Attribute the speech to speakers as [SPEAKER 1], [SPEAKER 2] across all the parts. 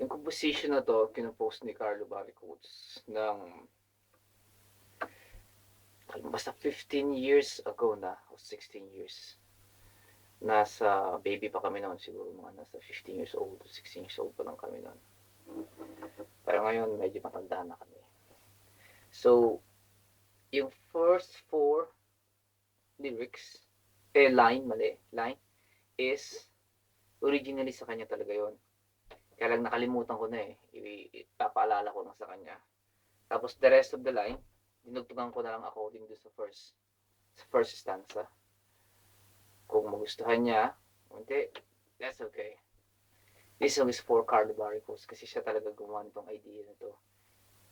[SPEAKER 1] Yung composition na 'to kino-post ni Carlo Baricodes ng basta 15 years ago na o 16 years. Nasa baby pa kami noon, siguro mga nasa 15 years old, 16 years old pa lang kami noon. Pero ngayon medyo matanda na kami. So, yung first 4 lyrics, line is originally sa kanya talaga yon. Kaya lang nakalimutan ko na eh. Ipapaalala ko lang sa kanya. Tapos the rest of the line, dinugtugan ko na lang according to sa first stanza. Kung magustuhan niya, hindi, that's okay. This song is for Carlo Baricos kasi siya talaga gumawa nitong idea na to.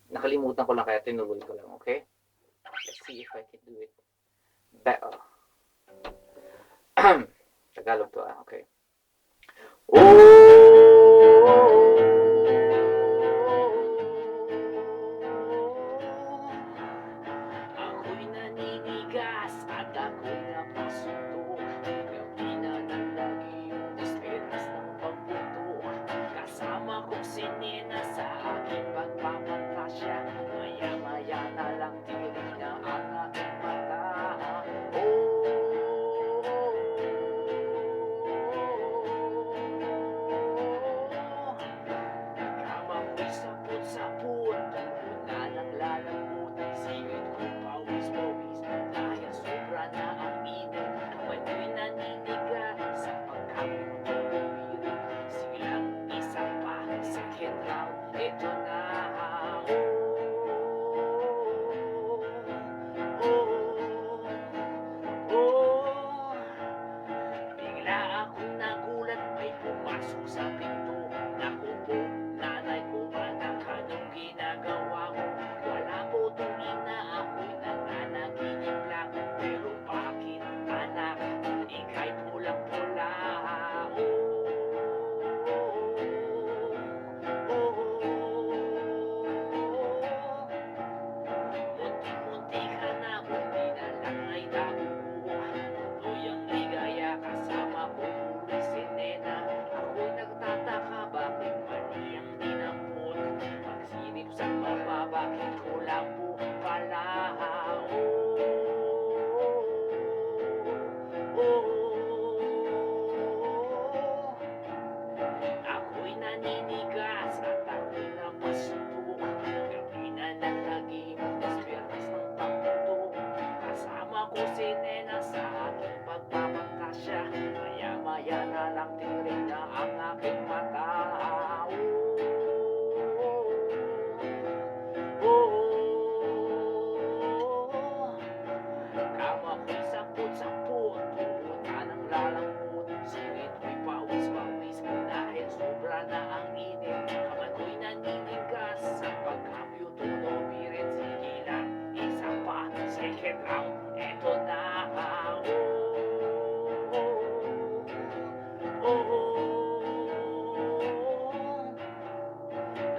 [SPEAKER 1] Nakalimutan ko lang kaya tinuloy ko lang, okay? Let's see if I can do it better. Tagalog to okay. Ako'y naninigas at ako'y napasundo. Gabi na nalagi yung desperas ng pagbuto. Kasama kong si Nena sa aking pagpapantasya. Maya-maya na lang tinig na ang aking mata. Kama ko'y sapot-sapot, tuhod na lang lalambot. Singit ko'y pawis-pawis dahil sobra na ang init. Kamay ko'y naniniga sa pagkaputo bumirit. Silang isa pa, second round, ito na. Bigla akong nagulat, may pumasok sa pinto. Naku po, nanay ko, anak, anong ginagawa mo? Wala po tong ina, ako'y nananaginip lang. Pero bakit, anak, ika'y pulang-pula? Munti-munti ka na, buti na lang ay nakukuha. Tuloy ang ligaya kasama ko muli si Nena. Ako'y nagtataka, bakit mali ang dinampot? Pagsilip sa baba, bakit ko lang po pala? Ako'y naninigas at ako'y napasundo. Gabi na nalagim, desperas ng pagbuto. Kasama ko si Nena sa aking pagpapantasya. Maya-maya na lang tinig na ang aking mata. Kama ko'y sapot-sapot, tuhod na nang lalambot. Singit ko'y pawis-pawis dahil sobra na ang init. Kamay ko'y naninigas sa pagkapyuto birit. Sige lang, isa pa, second round, eto na.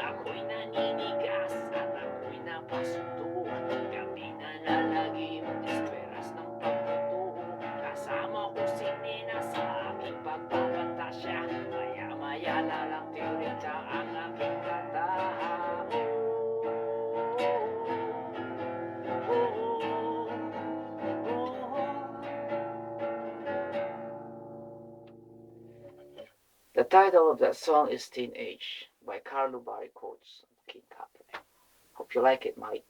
[SPEAKER 1] Ako'y naninigas at ako'y napasundo. Gabi na lalagim, desperas ng pagbuto. Kasama ko si Nena sa aking pagpapantasya. Maya-maya na lang tinig na ang aking mata. The title of that song is Teenage by Carlo Baricodes of King Capri. Hope you like it, mate.